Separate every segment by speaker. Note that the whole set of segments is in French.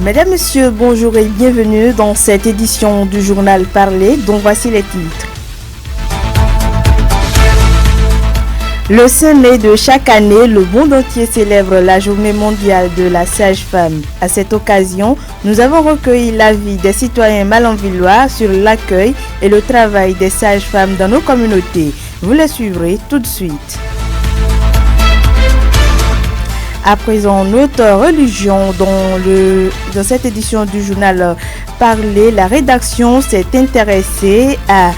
Speaker 1: Mesdames, Messieurs, bonjour et bienvenue dans cette édition du journal Parler, dont voici les titres. Le 5 mai de chaque année, le monde entier célèbre la journée mondiale de la sage-femme. À cette occasion, nous avons recueilli l'avis des citoyens malanvillois sur l'accueil et le travail des sages-femmes dans nos communautés. Vous les suivrez tout de suite. À présent, notre religion, dans cette édition du journal Parler, la rédaction s'est intéressée à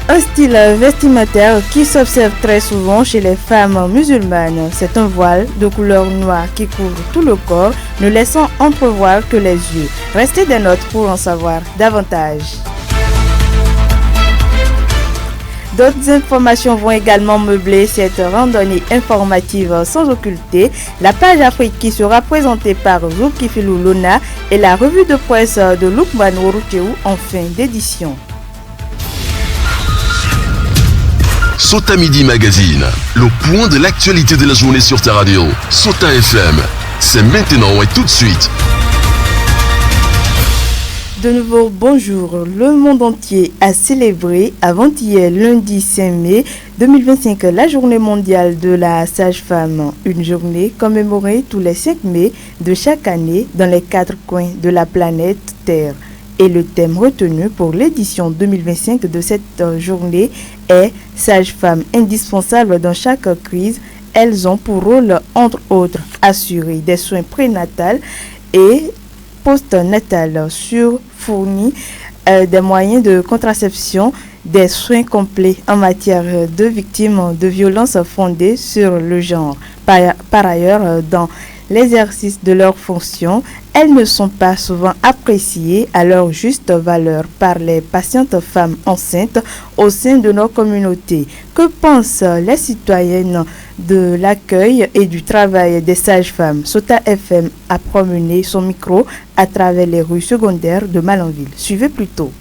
Speaker 1: un style vestimentaire qui s'observe très souvent chez les femmes musulmanes. C'est un voile de couleur noire qui couvre tout le corps, ne laissant entrevoir que les yeux. Restez des notes pour en savoir davantage. D'autres informations vont également meubler cette randonnée informative sans occulter. La page Afrique qui sera présentée par Zulkifilou Lona et la revue de presse de Lukman Worouteou en fin d'édition.
Speaker 2: Sota Midi Magazine, le point de l'actualité de la journée sur ta radio. Sota FM, c'est maintenant et tout de suite.
Speaker 1: De nouveau, bonjour. Le monde entier a célébré avant-hier, lundi 5 mai 2025, la journée mondiale de la sage-femme. Une journée commémorée tous les 5 mai de chaque année dans les 4 coins de la planète Terre. Et le thème retenu pour l'édition 2025 de cette journée est « Sage-femme indispensable dans chaque crise ». Elles ont pour rôle, entre autres, assurer des soins prénatals et post-natal, fournir des moyens de contraception, des soins complets en matière de victimes de violences fondées sur le genre. Par ailleurs, dans l'exercice de leurs fonctions, elles ne sont pas souvent appréciées à leur juste valeur par les patientes femmes enceintes au sein de nos communautés. Que pensent les citoyennes de l'accueil et du travail des sages-femmes? Sota FM a promené son micro à travers les rues secondaires de Malanville. Suivez plutôt.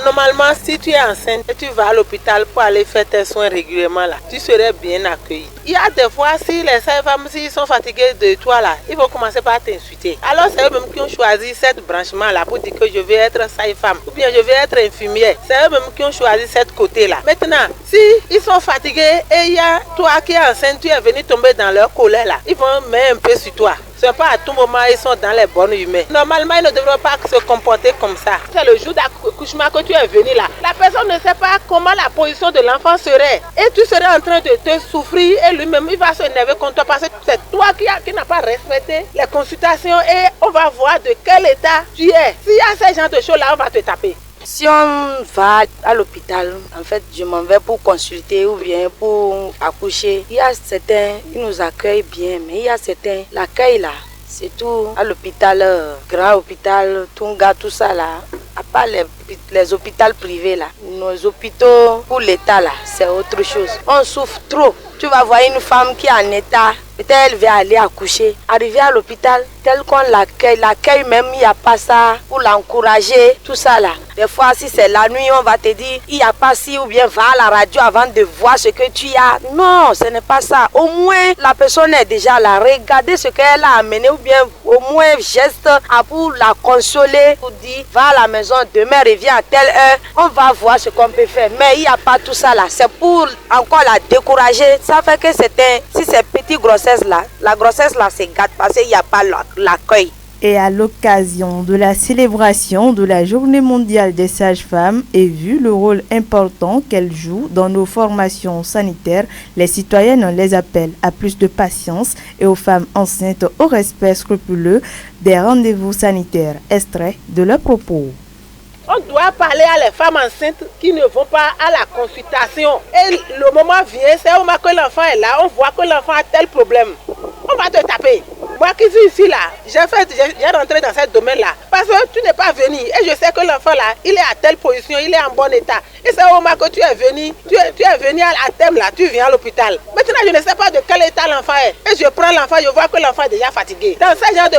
Speaker 3: Normalement, si tu es enceinte et tu vas à l'hôpital pour aller faire tes soins régulièrement là, tu serais bien accueilli. Il y a des fois, si les sages-femmes s'ils sont fatigués de toi là, ils vont commencer par t'insulter. Alors c'est eux-mêmes qui ont choisi cette branchement là pour dire que je vais être sage-femme ou bien je vais être infirmière. C'est eux-mêmes qui ont choisi cette côté là. Maintenant, si ils sont fatigués et il y a toi qui es enceinte, tu es venu tomber dans leur colère là, ils vont mettre un peu sur toi. C'est pas à tout moment ils sont dans les bonnes humeurs. Normalement, ils ne devraient pas se comporter comme ça. C'est le jour d'accouchement que tu es venu là. La personne ne sait pas comment la position de l'enfant serait. Et tu serais en train de te souffrir et lui-même, il va se énerver contre toi parce que c'est toi qui n'as pas respecté les consultations et on va voir de quel état tu es. S'il y a ces gens de choses là, on va te taper.
Speaker 4: Si on va à l'hôpital, en fait, je m'en vais pour consulter ou bien pour accoucher. Il y a certains qui nous accueillent bien, mais il y a certains, l'accueil là, c'est tout à l'hôpital, grand hôpital, Tunga, tout ça là. À part les hôpitaux privés là, nos hôpitaux pour l'État là, c'est autre chose. On souffre trop. Tu vas voir une femme qui est en état, peut-être elle va aller accoucher. Arriver à l'hôpital, tel qu'on l'accueil même, il n'y a pas ça pour l'encourager, tout ça là. Des fois, si c'est la nuit, on va te dire, il n'y a pas si ou bien va à la radio avant de voir ce que tu as. Non, ce n'est pas ça. Au moins, la personne est déjà là. Regardez ce qu'elle a amené ou bien au moins geste pour la consoler, pour dire, va à la maison, demain reviens à telle heure, on va voir ce qu'on peut faire. Mais il n'y a pas tout ça là. C'est pour encore la décourager. Ça fait que si c'est petite grossesse là, la grossesse là c'est gâte parce qu'il n'y a pas l'accueil.
Speaker 1: Et à l'occasion de la célébration de la Journée mondiale des sages-femmes et vu le rôle important qu'elles jouent dans nos formations sanitaires, les citoyennes les appellent à plus de patience et aux femmes enceintes au respect scrupuleux des rendez-vous sanitaires. Extrait de leurs propos.
Speaker 3: On doit parler à les femmes enceintes qui ne vont pas à la consultation. Et le moment vient, c'est au moment que l'enfant est là, on voit que l'enfant a tel problème. On va te taper. Moi qui suis ici là, j'ai rentré dans ce domaine-là. Parce que tu n'es pas venu. Et je sais que l'enfant là, il est à telle position, il est en bon état. Et c'est au moment que tu es venu, tu es venu à thème là, tu viens à l'hôpital. Maintenant, je ne sais pas de quel état l'enfant est. Et je prends l'enfant, je vois que l'enfant est déjà fatigué. Dans ce genre de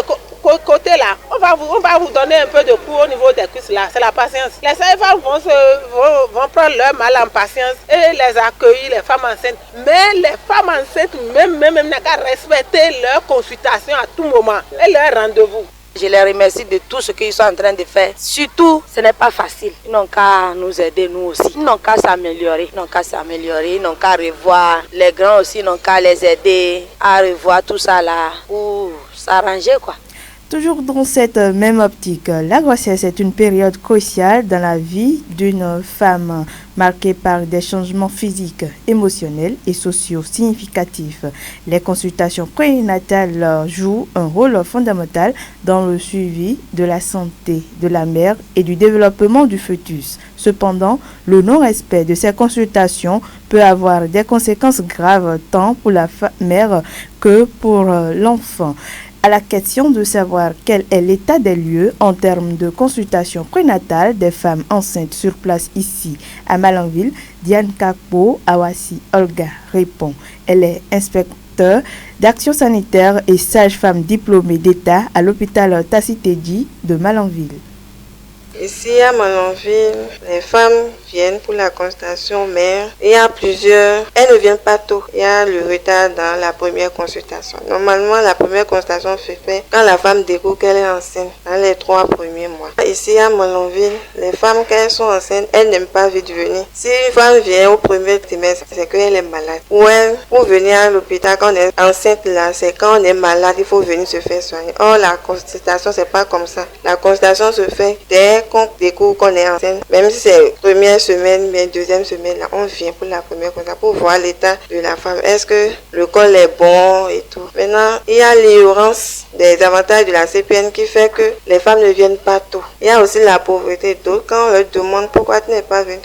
Speaker 3: côté là, on va vous donner un peu de cours au niveau des cuisses là. C'est la patience. Les sages-femmes vont prendre leur mal en patience et les accueillir, les femmes enceintes. Mais les femmes enceintes, même n'a qu'à respecter leur consultation à tout moment et leur rendez-vous.
Speaker 4: Je les remercie de tout ce qu'ils sont en train de faire. Surtout, ce n'est pas facile. Ils n'ont qu'à nous aider, nous aussi. Ils n'ont qu'à s'améliorer. Ils n'ont qu'à revoir. Les grands aussi n'ont qu'à les aider à revoir tout ça là pour s'arranger, quoi.
Speaker 1: Toujours dans cette même optique, la grossesse est une période cruciale dans la vie d'une femme, marquée par des changements physiques, émotionnels et sociaux significatifs. Les consultations prénatales jouent un rôle fondamental dans le suivi de la santé de la mère et du développement du fœtus. Cependant, le non-respect de ces consultations peut avoir des conséquences graves tant pour la mère que pour l'enfant. À la question de savoir quel est l'état des lieux en termes de consultation prénatale des femmes enceintes sur place ici à Malanville, Diane Kakpo Awasi Olga répond. Elle est inspecteur d'action sanitaire et sage-femme diplômée d'État à l'hôpital Tacitedji de Malanville.
Speaker 5: Ici à Malanville, les femmes viennent pour la consultation mère. Il y a plusieurs, elles ne viennent pas tôt. Il y a le retard dans la première consultation. Normalement, la première consultation se fait quand la femme découvre qu'elle est enceinte, dans les 3 premiers mois. Ici à Malanville, les femmes, quand elles sont enceintes, elles n'aiment pas vite venir. Si une femme vient au premier trimestre, c'est qu'elle est malade. Ou elle, pour venir à l'hôpital quand on est enceinte là, c'est quand on est malade, il faut venir se faire soigner. Or, la consultation, c'est pas comme ça. La consultation se fait dès qu'on découvre qu'on est enceinte, même si c'est première semaine, mais deuxième semaine, là, on vient pour la première consultation pour voir l'état de la femme. Est-ce que le col est bon et tout. Maintenant, il y a l'ignorance des avantages de la CPN qui fait que les femmes ne viennent pas tôt. Il y a aussi la pauvreté. D'autres, quand on leur demande pourquoi tu n'es pas venu,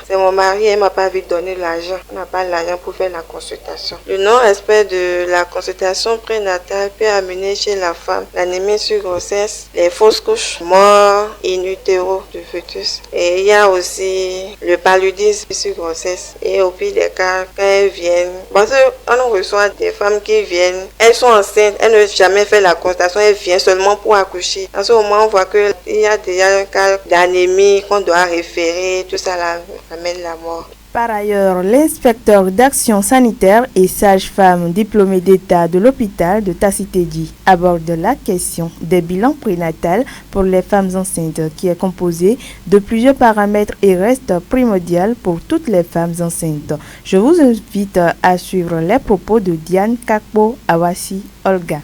Speaker 5: c'est mon mari, il m'a pas vu donner l'argent. On n'a pas l'argent pour faire la consultation. Le non-respect de la consultation prénatale peut amener chez la femme l'anémie sur grossesse, les fausses couches, mort in utero du fœtus. Et il y a aussi le paludisme sur grossesse. Et au pire des cas, quand elles viennent, parce qu'on reçoit des femmes qui viennent, elles sont enceintes, elles n'ont jamais fait la consultation, elles viennent seulement pour accoucher. En ce moment, on voit qu'il y a déjà un cas d'anémie qu'on doit référer, tout ça là amène la mort.
Speaker 1: Par ailleurs, l'inspecteur d'action sanitaire et sage-femme diplômée d'État de l'hôpital de Tacitedji aborde la question des bilans prénatals pour les femmes enceintes qui est composée de plusieurs paramètres et reste primordial pour toutes les femmes enceintes. Je vous invite à suivre les propos de Diane Kakpo Awasi Olga.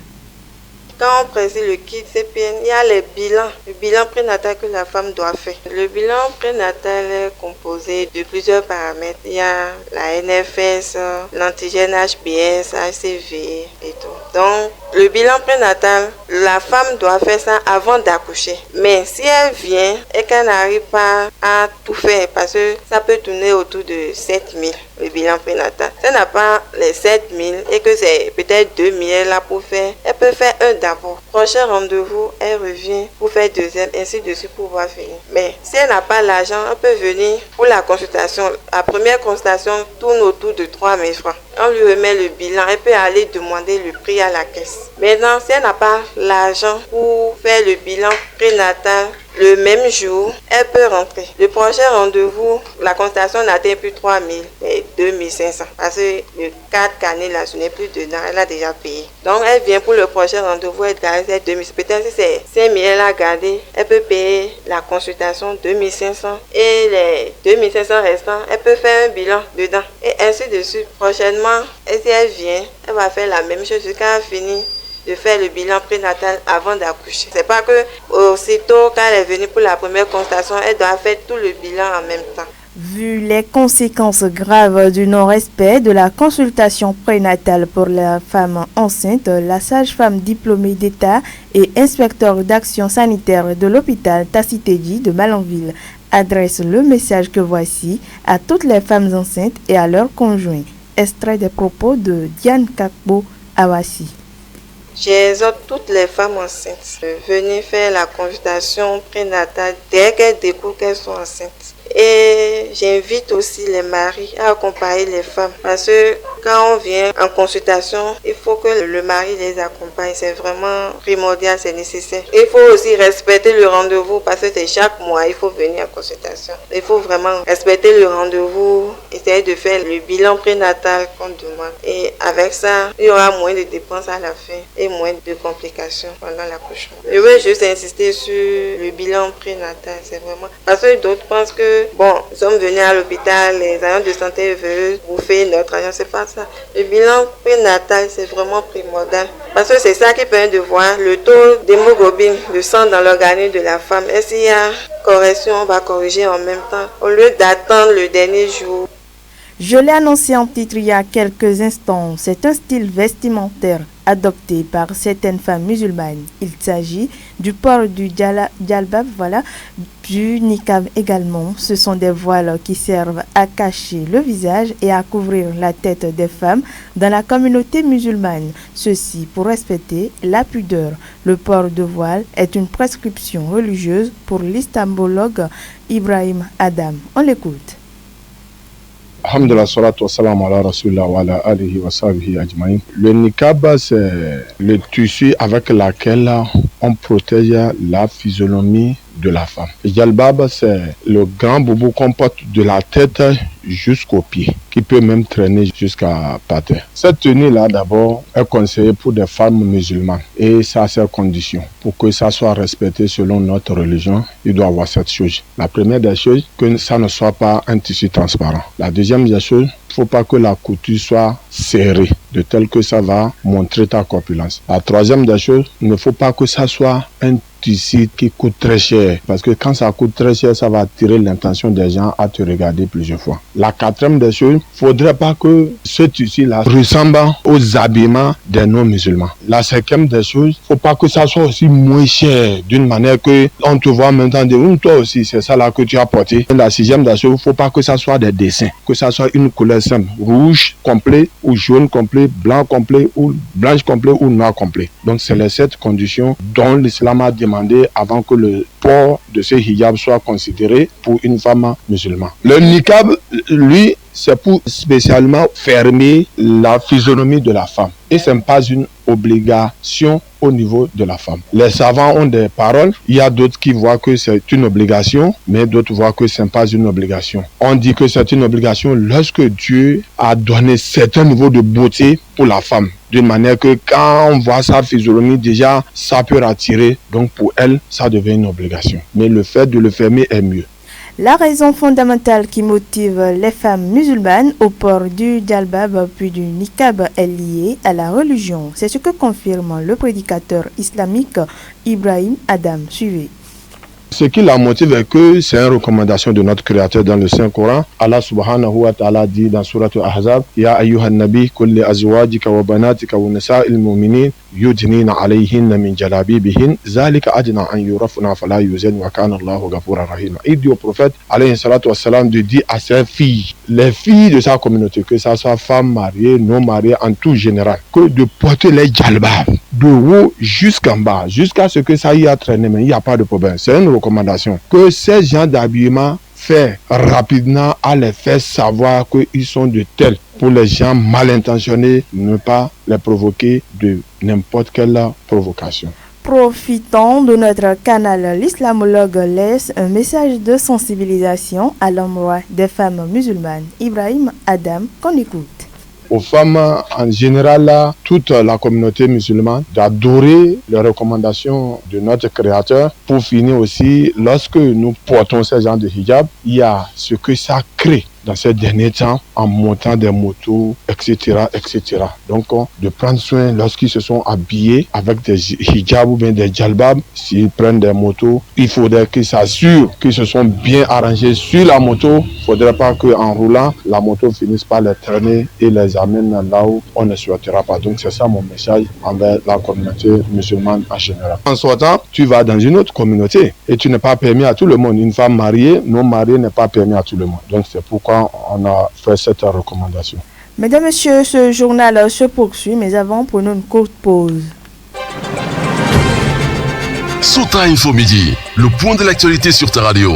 Speaker 5: Quand on préside le kit CPN, il y a les bilans, le bilan prénatal que la femme doit faire. Le bilan prénatal est composé de plusieurs paramètres. Il y a la NFS, l'antigène HbS, HCV et tout. Donc, le bilan prénatal, la femme doit faire ça avant d'accoucher. Mais si elle vient et qu'elle n'arrive pas à tout faire, parce que ça peut tourner autour de 7000, le bilan prénatal. Si elle n'a pas les 7000 et que c'est peut-être 2000 là pour faire, elle peut faire un d'abord. Prochain rendez-vous, elle revient pour faire deuxième, ainsi de suite pour pouvoir finir. Mais si elle n'a pas l'argent, elle peut venir pour la consultation. La première consultation tourne autour de 3000 francs. On lui remet le bilan, elle peut aller demander le prix à la caisse. Maintenant, si elle n'a pas l'argent pour faire le bilan prénatal, le même jour, elle peut rentrer. Le prochain rendez-vous, la consultation n'atteint plus 3000, mais 2500. Parce que le 4 canets, là, ce n'est plus dedans, elle a déjà payé. Donc, elle vient pour le prochain rendez-vous, elle garde 2000. Peut-être si c'est 5000, elle a gardé, elle peut payer la consultation 2500. Et les 2500 restants, elle peut faire un bilan dedans. Et ainsi de suite. Prochainement, et si elle vient, elle va faire la même chose jusqu'à finir de faire le bilan prénatal avant d'accoucher. C'est pas que aussitôt quand elle est venue pour la première consultation, elle doit faire tout le bilan en même temps.
Speaker 1: Vu les conséquences graves du non-respect de la consultation prénatale pour la femme enceinte, la sage-femme diplômée d'État et inspecteur d'action sanitaire de l'hôpital Tacitedji de Malanville adresse le message que voici à toutes les femmes enceintes et à leurs conjoints. Extrait des propos de Diane Kakpo Awasi.
Speaker 5: J'exhorte toutes les femmes enceintes de venir faire la consultation prénatale dès qu'elles découvrent qu'elles sont enceintes. Et j'invite aussi les maris à accompagner les femmes. Parce que quand on vient en consultation, il faut que le mari les accompagne. C'est vraiment primordial, c'est nécessaire. Il faut aussi respecter le rendez-vous parce que c'est chaque mois, il faut venir en consultation. Il faut vraiment respecter le rendez-vous, essayer de faire le bilan prénatal qu'on demande. Et avec ça, il y aura moins de dépenses à la fin et moins de complications pendant l'accouchement. Je veux juste insister sur le bilan prénatal, c'est vraiment... Parce que d'autres pensent que, bon, nous sommes venus à l'hôpital, les agents de santé veulent bouffer notre argent, c'est pas ça. Le bilan prénatal, c'est vraiment primordial. Parce que c'est ça qui permet de voir le taux d'hémoglobine, de sang dans l'organisme de la femme. Et s'il y a correction, on va corriger en même temps, au lieu d'attendre le dernier jour.
Speaker 1: Je l'ai annoncé en titre il y a quelques instants, c'est un style vestimentaire adopté par certaines femmes musulmanes. Il s'agit du port du djalbab, du niqab également. Ce sont des voiles qui servent à cacher le visage et à couvrir la tête des femmes dans la communauté musulmane. Ceci pour respecter la pudeur. Le port de voile est une prescription religieuse pour l'islamologue Ibrahim Adam. On l'écoute.
Speaker 6: Alhamdulillah, salatu wassalam ala rasulillah wa ala alihi wa sahbihi ajma'in. Le niqab, c'est le tissu avec lequel on protège la physionomie de la femme. Le djalbab, c'est le grand boubou qu'on porte de la tête jusqu'aux pieds, qui peut même traîner jusqu'à par terre. Cette tenue-là, d'abord, est conseillée pour des femmes musulmanes et ça a ses conditions. Pour que ça soit respecté selon notre religion, il doit avoir cette chose. La première des choses, que ça ne soit pas un tissu transparent. La deuxième des choses, il ne faut pas que la couture soit serrée, de telle que ça va montrer ta corpulence. La troisième des choses, il ne faut pas que ça soit un tissu qui coûte très cher, parce que quand ça coûte très cher, ça va attirer l'intention des gens à te regarder plusieurs fois. La quatrième des choses, il ne faudrait pas que ce tissu-là ressemble aux habillements des non-musulmans. La cinquième des choses, il ne faut pas que ça soit aussi moins cher, d'une manière que on te voit en même temps dire, toi aussi, c'est ça là que tu as porté. Et la sixième des choses, il ne faut pas que ça soit des dessins, que ça soit une couleur simple, rouge complet ou jaune complet, blanc complet ou blanche complet ou noir complet. Donc c'est les 7 conditions dont l'islam a demandé avant que le port de ce hijab soit considéré pour une femme musulmane. Le niqab, lui, c'est pour spécialement fermer la physionomie de la femme. Et ce n'est pas une obligation au niveau de la femme. Les savants ont des paroles. Il y a d'autres qui voient que c'est une obligation, mais d'autres voient que ce n'est pas une obligation. On dit que c'est une obligation lorsque Dieu a donné certain niveau de beauté pour la femme. D'une manière que quand on voit sa physionomie, déjà, ça peut attirer. Donc pour elle, ça devient une obligation. Mais le fait de le fermer est mieux.
Speaker 1: La raison fondamentale qui motive les femmes musulmanes au port du djalbab puis du niqab est liée à la religion. C'est ce que confirme le prédicateur islamique Ibrahim Adam. Suivez.
Speaker 6: Ce qui la motive est que c'est une recommandation de notre Créateur dans le Saint-Coran. Allah subhanahu wa ta'ala dit dans Surat Al-Ahzab, Ya ayyuhan nabi kulli azwajika wa banatika wa nisa'il mu'minin yudnina alayhinna min jalabibihin zalika adna an yurafna fala yuzin wa kana Allahu ghafuran rahima. Il dit au prophète alayhi salatu wassalam de dire à ses filles, les filles de sa communauté, que ça soit femmes mariées, non mariées, en tout général, que de porter les djalbab de haut jusqu'en bas, jusqu'à ce que ça y a traîné, mais il n'y a pas de problème. C'est une recommandation que ces gens d'habillement fait rapidement à les faire savoir qu'ils sont de tels, pour les gens mal intentionnés, ne pas les provoquer de n'importe quelle provocation.
Speaker 1: Profitons de notre canal, l'islamologue laisse un message de sensibilisation à l'endroit des femmes musulmanes. Ibrahim Adam, qu'on écoute.
Speaker 6: Aux femmes en général, toute la communauté musulmane, d'adorer les recommandations de notre Créateur. Pour finir aussi, lorsque nous portons ce genre de hijab, il y a ce que ça crée dans ces derniers temps en montant des motos, etc., etc. Donc, de prendre soin lorsqu'ils se sont habillés avec des hijabs ou bien des djalbab, s'ils prennent des motos, il faudrait qu'ils s'assurent qu'ils se sont bien arrangés sur la moto. Il ne faudrait pas qu'en roulant, la moto finisse par les traîner et les amène là où on ne souhaitera pas. Donc, c'est ça mon message envers la communauté musulmane en général. En sortant, tu vas dans une autre communauté et tu n'es pas permis à tout le monde. Une femme mariée, non mariée n'est pas permis à tout le monde. Donc, c'est pourquoi on a fait cette recommandation.
Speaker 1: Mesdames, Messieurs, ce journal se poursuit, mais avant, prenons une courte pause.
Speaker 2: Sota Info Midi, le point de l'actualité sur ta radio.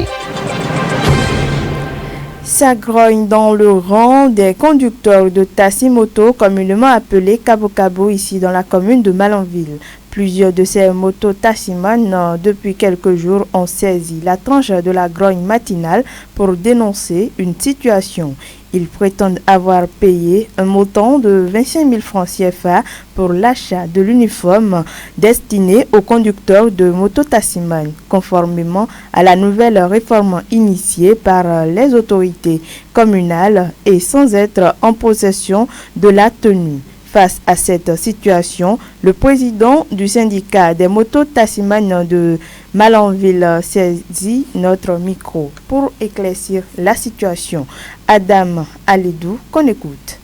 Speaker 1: Ça grogne dans le rang des conducteurs de taxi-moto, communément appelés Cabo-Cabo, ici dans la commune de Malanville. Plusieurs de ces motos-taximans, depuis quelques jours, ont saisi la tranche de la grogne matinale pour dénoncer une situation. Ils prétendent avoir payé un montant de 25 000 francs CFA pour l'achat de l'uniforme destiné aux conducteurs de moto-taximan, conformément à la nouvelle réforme initiée par les autorités communales et sans être en possession de la tenue. Face à cette situation, le président du syndicat des moto-taximans de Malanville saisit notre micro pour éclaircir la situation. Adam Alidou, qu'on écoute.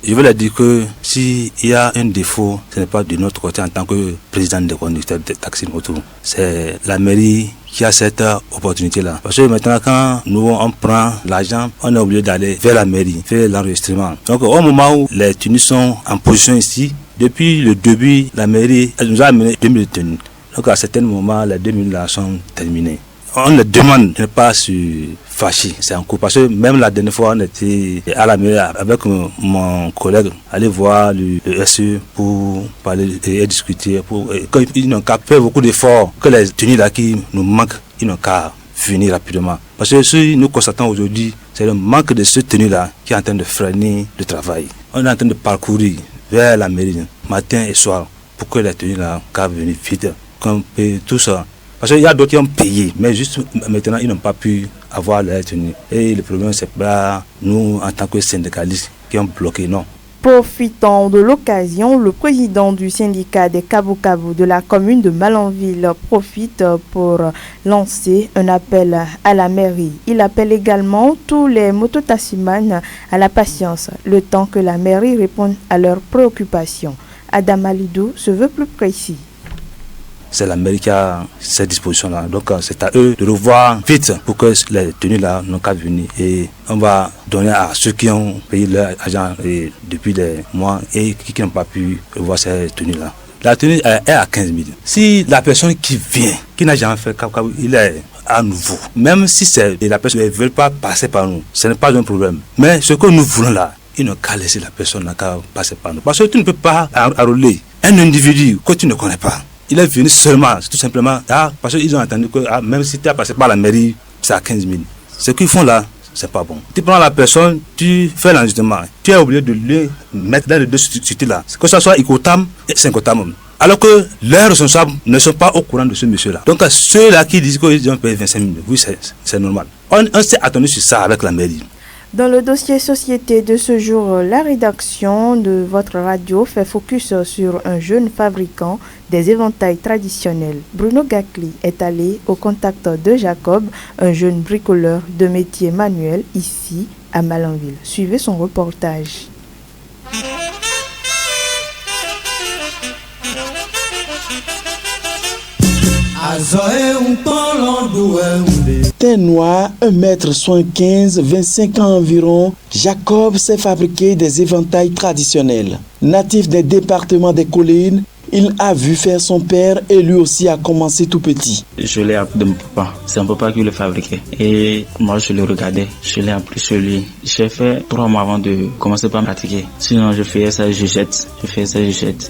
Speaker 7: Je veux leur dire que s'il y a un défaut, ce n'est pas de notre côté en tant que président des conducteurs de taxi moto. C'est la mairie qui a cette opportunité-là. Parce que maintenant, quand nous on prend l'argent, on est obligé d'aller vers la mairie, faire l'enregistrement. Donc au moment où les tenues sont en position ici, depuis le début, la mairie elle nous a amené 2000 tenues. Donc à certains moments, les 2000 là sont terminées. On les demande de ne pas se fâcher, c'est un coup. Parce que même la dernière fois, on était à la mairie avec mon collègue, aller voir le SE pour parler et discuter. Quand ils n'ont qu'à faire beaucoup d'efforts, que les tenues là qui nous manquent, ils n'ont qu'à finir rapidement. Parce que ce que nous constatons aujourd'hui, c'est le manque de ce tenue là qui est en train de freiner le travail. On est en train de parcourir vers la mairie, matin et soir, pour que les tenues là qu'à venir vite, qu'on paye tout ça. Parce qu'il y a d'autres qui ont payé, mais juste maintenant, ils n'ont pas pu avoir leur tenue. Et le problème, c'est pas nous, en tant que syndicalistes, qui ont bloqué, non.
Speaker 1: Profitant de l'occasion, le président du syndicat des Cabo-Cabo de la commune de Malanville profite pour lancer un appel à la mairie. Il appelle également tous les mototaximans à la patience, le temps que la mairie réponde à leurs préoccupations. Adam Alidou se veut plus précis.
Speaker 7: C'est la mairie qui a cette disposition-là. Donc c'est à eux de revoir vite pour que les tenues-là n'ont qu'à venir. Et on va donner à ceux qui ont payé leur argent depuis des mois et qui n'ont pas pu revoir ces tenues-là. La tenue est à 15 000. Si la personne qui vient, qui n'a jamais fait Cabo-Cabo, il est à nouveau. Même si c'est la personne ne veut pas passer par nous, ce n'est pas un problème. Mais ce que nous voulons là, il n'a qu'à laisser la personne qu'à passer par nous. Parce que tu ne peux pas enrôler un individu que tu ne connais pas. Il est venu seulement, tout simplement, parce qu'ils ont entendu que même si tu as passé par la mairie, c'est à 15 000. Ce qu'ils font là, c'est pas bon. Tu prends la personne, tu fais l'enregistrement, tu es obligé de le mettre dans les deux sociétés-là, que ce soit Icotam et Syncotam. Alors que leurs responsables ne sont pas au courant de ce monsieur-là. Donc ceux-là qui disent qu'ils ont payé 25 000, oui, c'est normal. On s'est attendu sur ça avec la mairie.
Speaker 1: Dans le dossier société de ce jour, la rédaction de votre radio fait focus sur un jeune fabricant des éventails traditionnels. Bruno Gakli est allé au contact de Jacob, un jeune bricoleur de métier manuel ici à Malanville. Suivez son reportage.
Speaker 8: Teint noir, 1m75, 25 ans environ, Jacob s'est fabriqué des éventails traditionnels. Natif des départements des collines, il a vu faire son père et lui aussi a commencé tout petit.
Speaker 9: Je l'ai appris de mon papa. C'est mon papa qui le fabriquait. Et moi, je le regardais. Je l'ai appris sur lui. J'ai fait 3 mois avant de commencer par pratiquer. Sinon, je faisais ça, je jette.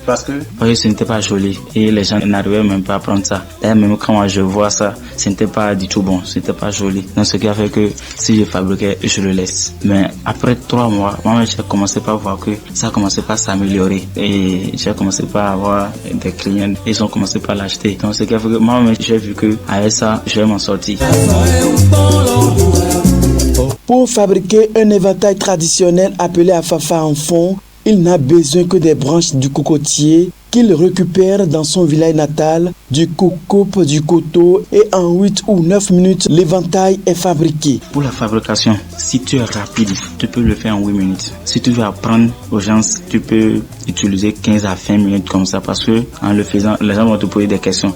Speaker 9: Parce que ce n'était pas joli. Et les gens n'arrivaient même pas à prendre ça. D'ailleurs, même quand moi je vois ça, ce n'était pas du tout bon. Ce n'était pas joli. Donc, ce qui a fait que si je fabriquais, je le laisse. Mais après 3 mois, moi, j'ai commencé par voir que ça commençait pas à s'améliorer. Et j'ai commencé par avoir des clients, ils ont commencé par l'acheter. Donc ce qui a fait que moi j'ai vu que avec ça je vais m'en sortir.
Speaker 8: Pour fabriquer un éventail traditionnel appelé Afafa en fond, il n'a besoin que des branches du cocotier qu'il récupère dans son village natal, du coupe du coteau et en 8 ou 9 minutes, l'éventail est fabriqué.
Speaker 9: Pour la fabrication, si tu es rapide, tu peux le faire en 8 minutes. Si tu veux apprendre aux gens, tu peux utiliser 15 à 20 minutes comme ça parce que en le faisant, les gens vont te poser des questions.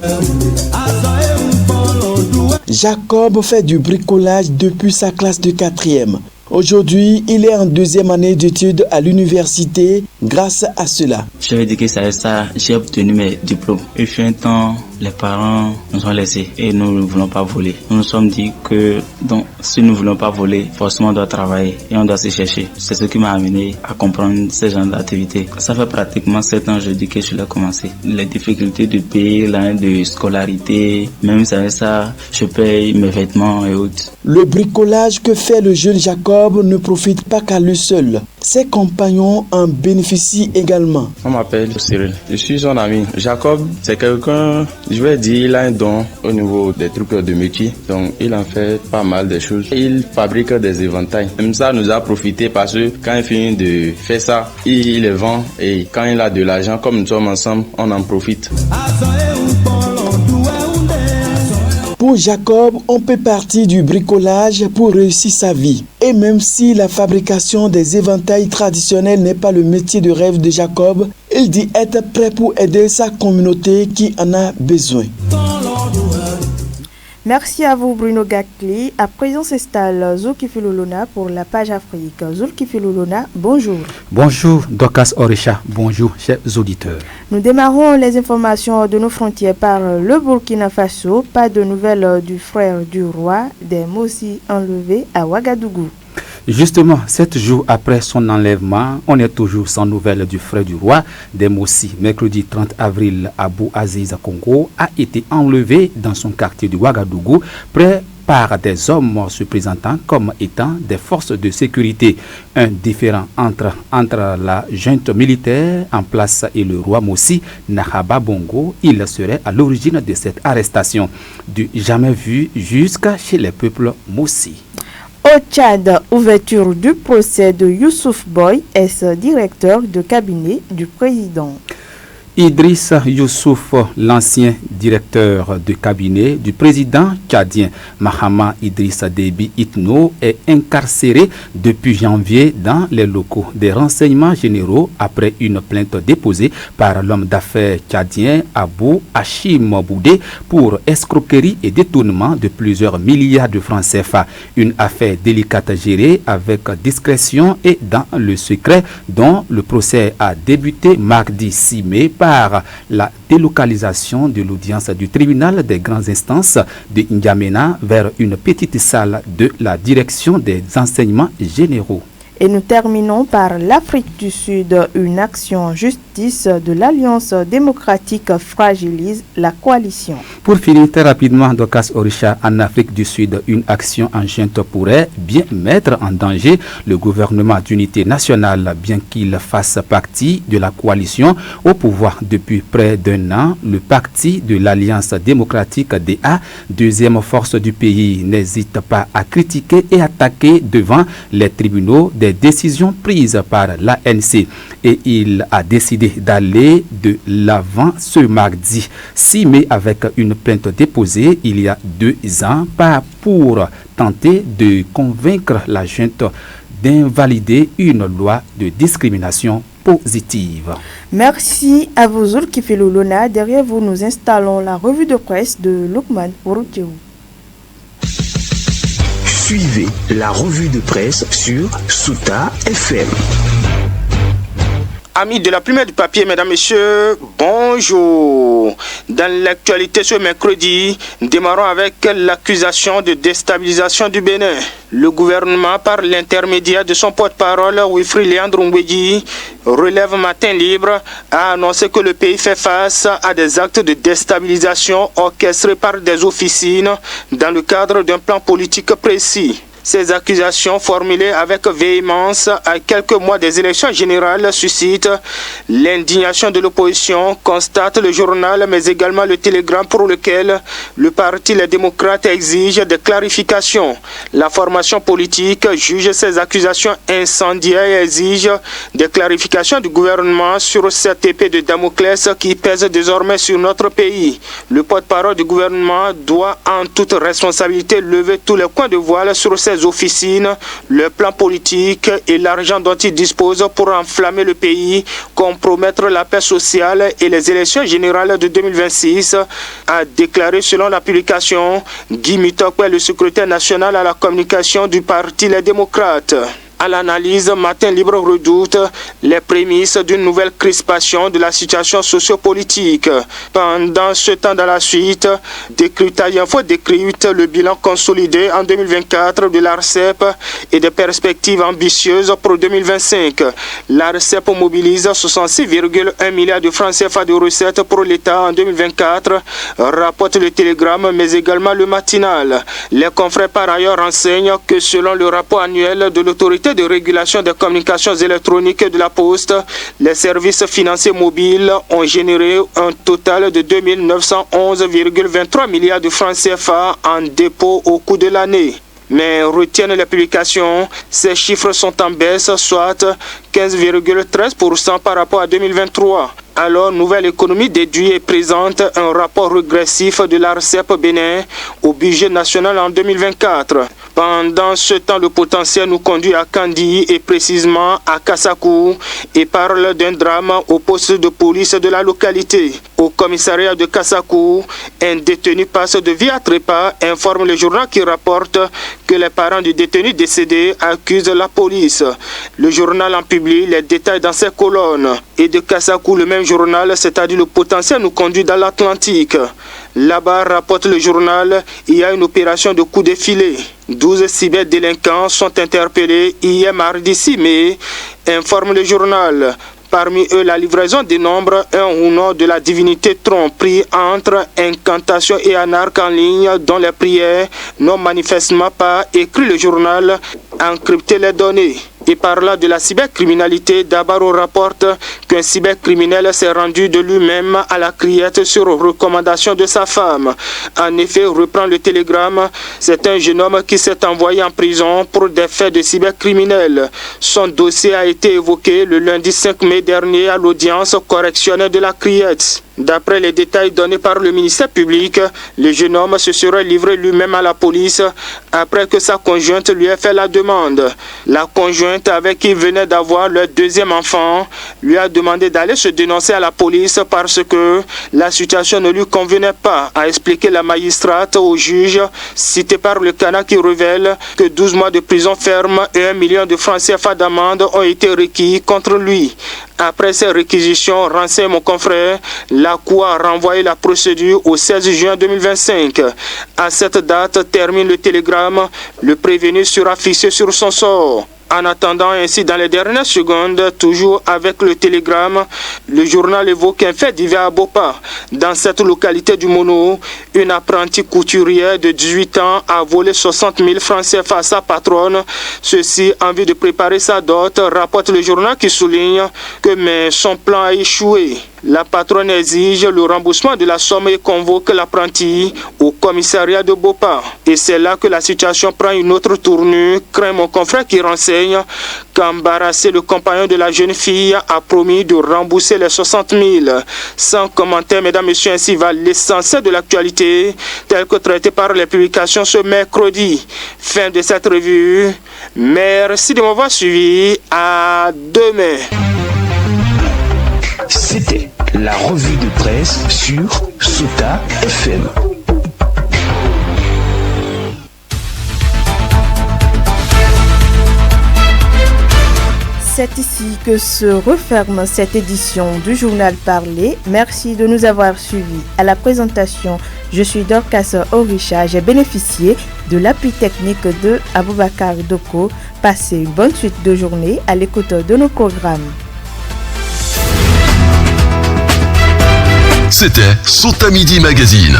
Speaker 8: Jacob fait du bricolage depuis sa classe de 4e. Aujourd'hui, il est en 2e année d'études à l'université grâce à cela.
Speaker 9: Je vais dire que c'est ça, j'ai obtenu mes diplômes. Il fut un temps, les parents nous ont laissés et nous ne voulons pas voler. Nous nous sommes dit que donc, si nous ne voulons pas voler, forcément on doit travailler et on doit se chercher. C'est ce qui m'a amené à comprendre ce genre d'activité. Ça fait pratiquement 7 ans, je dis que je l'ai commencé. Les difficultés de payer l'année de scolarité, même si avec ça, je paye mes vêtements et autres.
Speaker 8: Le bricolage que fait le jeune Jacob ne profite pas qu'à lui seul. Ses compagnons en bénéficient également.
Speaker 10: On m'appelle Cyril. Je suis son ami. Jacob, c'est quelqu'un, je vais dire, il a un don au niveau des trucs de métier. Donc, il en fait pas mal de choses. Il fabrique des éventails. Même ça nous a profité parce que quand il finit de faire ça, il les vend. Et quand il a de l'argent, comme nous sommes ensemble, on en profite.
Speaker 8: Pour Jacob, on peut partir du bricolage pour réussir sa vie. Et même si la fabrication des éventails traditionnels n'est pas le métier de rêve de Jacob, il dit être prêt pour aider sa communauté qui en a besoin.
Speaker 1: Merci à vous Bruno Gakli. À présent s'installe Zulkifli Lolona pour la page Afrique. Zulkifli Lolona, bonjour.
Speaker 11: Bonjour Dorcas Orisha, bonjour chers auditeurs.
Speaker 1: Nous démarrons les informations de nos frontières par le Burkina Faso. Pas de nouvelles du frère du roi des Mossi enlevé à Ouagadougou.
Speaker 11: Justement, 7 jours après son enlèvement, on est toujours sans nouvelles du frère du roi des Mossi. Mercredi 30 avril, Abou Aziz Congo a été enlevé dans son quartier de Ouagadougou, près par des hommes se présentant comme étant des forces de sécurité. Un différend entre la junte militaire en place et le roi Mossi, Nahaba Bongo, il serait à l'origine de cette arrestation, du jamais vu jusqu'à chez les peuples Mossi.
Speaker 1: Au Tchad, ouverture du procès de Youssouf Boy, ex-directeur de cabinet du président.
Speaker 11: Idriss Youssouf, l'ancien directeur de cabinet du président tchadien Mahama Idriss Déby Itno, est incarcéré depuis janvier dans les locaux des renseignements généraux après une plainte déposée par l'homme d'affaires tchadien Abou Hachim Boudé pour escroquerie et détournement de plusieurs milliards de francs CFA. Une affaire délicate gérée avec discrétion et dans le secret, dont le procès a débuté mardi 6 mai par la délocalisation de l'audience du tribunal des grandes instances de N'Djamena vers une petite salle de la direction des enseignements généraux.
Speaker 1: Et nous terminons par l'Afrique du Sud. Une action justice de l'Alliance démocratique fragilise la coalition.
Speaker 11: Pour finir très rapidement, Dorcas Orisha, en Afrique du Sud, une action en junte pourrait bien mettre en danger le gouvernement d'unité nationale, bien qu'il fasse partie de la coalition au pouvoir depuis près d'un an. Le parti de l'Alliance démocratique DA, deuxième force du pays, n'hésite pas à critiquer et attaquer devant les tribunaux des décisions prises par l'ANC, et il a décidé d'aller de l'avant ce mardi 6 mai avec une plainte déposée il y a 2 ans pour tenter de convaincre la junte d'invalider une loi de discrimination positive.
Speaker 1: Merci à vous Zulkifli Lolona. Derrière vous, nous installons la revue de presse de Lukman Woroutiou.
Speaker 12: Suivez la revue de presse sur Souta FM.
Speaker 13: Amis de la plume et du papier, mesdames, messieurs, bonjour. Dans l'actualité ce mercredi, démarrons avec l'accusation de déstabilisation du Bénin. Le gouvernement, par l'intermédiaire de son porte-parole, Wilfried Léandre Ngwedi, Relève Matin Libre, a annoncé que le pays fait face à des actes de déstabilisation orchestrés par des officines dans le cadre d'un plan politique précis. Ces accusations formulées avec véhémence à quelques mois des élections générales suscitent l'indignation de l'opposition, constate le journal, mais également le Télégramme, pour lequel le parti Les Démocrates exige des clarifications. La formation politique juge ces accusations incendiaires et exige des clarifications du gouvernement sur cette épée de Damoclès qui pèse désormais sur notre pays. Le porte-parole du gouvernement doit en toute responsabilité lever tous les coins de voile sur ces officines, le plan politique et l'argent dont il dispose pour enflammer le pays, compromettre la paix sociale et les élections générales de 2026, a déclaré selon la publication Guy Mitokwe, le secrétaire national à la communication du parti Les Démocrates. À l'analyse, Matin Libre redoute les prémices d'une nouvelle crispation de la situation sociopolitique. Pendant ce temps, dans la suite, Décryptage Info décrypte le bilan consolidé en 2024 de l'ARCEP et des perspectives ambitieuses pour 2025. L'ARCEP mobilise 66,1 milliards de francs CFA de recettes pour l'État en 2024, rapporte le Télégramme, mais également le Matinal. Les confrères par ailleurs renseignent que selon le rapport annuel de l'autorité de régulation des communications électroniques de la Poste, les services financiers mobiles ont généré un total de 2 911,23 milliards de francs CFA en dépôt au cours de l'année. Mais retiennent les publications, ces chiffres sont en baisse, soit 15,13% par rapport à 2023. Alors, Nouvelle Économie déduit et présente un rapport régressif de l'ARCEP Bénin au budget national en 2024. Pendant ce temps, le potentiel nous conduit à Kandi et précisément à Kassakou et parle d'un drame au poste de police de la localité. Au commissariat de Kassakou, un détenu passe de vie à trépas, informe le journal qui rapporte que les parents du détenu décédé accusent la police. Le journal en publie les détails dans ses colonnes. Et de Kassakou, le même journal, c'est-à-dire le potentiel nous conduit dans l'Atlantique. Là-bas, rapporte le journal, il y a une opération de coup de filet. 12 cyberdélinquants sont interpellés hier mardi 6 mai, informe le journal. Parmi eux, la livraison dénombre un ou non de la divinité tromperie entre incantation et anarque en ligne dont les prières n'ont manifestement pas, écrit le journal, encrypté les données. Et parlant de la cybercriminalité, Dabaro rapporte qu'un cybercriminel s'est rendu de lui-même à la criette sur recommandation de sa femme. En effet, reprend le Télégramme, c'est un jeune homme qui s'est envoyé en prison pour des faits de cybercriminel. Son dossier a été évoqué le lundi 5 mai dernier à l'audience correctionnelle de la criette. D'après les détails donnés par le ministère public, le jeune homme se serait livré lui-même à la police après que sa conjointe lui ait fait la demande. La conjointe avec qui il venait d'avoir leur deuxième enfant lui a demandé d'aller se dénoncer à la police parce que la situation ne lui convenait pas, a expliqué la magistrate au juge cité par le Canard qui révèle que 12 mois de prison ferme et 1 million de francs CFA d'amende ont été requis contre lui. Après ces réquisitions, renseigne mon confrère, la Cour a renvoyé la procédure au 16 juin 2025. À cette date, termine le Télégramme, le prévenu sera fixé sur son sort. En attendant ainsi, dans les dernières secondes, toujours avec le Télégramme, le journal évoque un fait divers à Bopa. Dans cette localité du Mono, une apprentie couturière de 18 ans a volé 60 000 francs CFA à sa patronne. Ceci en vue de préparer sa dot, rapporte le journal qui souligne que son plan a échoué. La patronne exige le remboursement de la somme et convoque l'apprenti au commissariat de Bopa. Et c'est là que la situation prend une autre tournure, craint mon confrère qui renseigne qu'embarrassé, le compagnon de la jeune fille a promis de rembourser les 60 000. Sans commentaire, mesdames, messieurs, ainsi va l'essentiel de l'actualité, tel que traité par les publications ce mercredi. Fin de cette revue. Merci de m'avoir suivi. À demain.
Speaker 12: C'était la revue de presse sur Sota FM.
Speaker 1: C'est ici que se referme cette édition du journal parlé. Merci de nous avoir suivis. À la présentation, je suis Dorcas Orisha. J'ai bénéficié de l'appui technique de Aboubakar Doko. Passez une bonne suite de journée à l'écoute de nos programmes.
Speaker 2: C'était Sota Midi Magazine.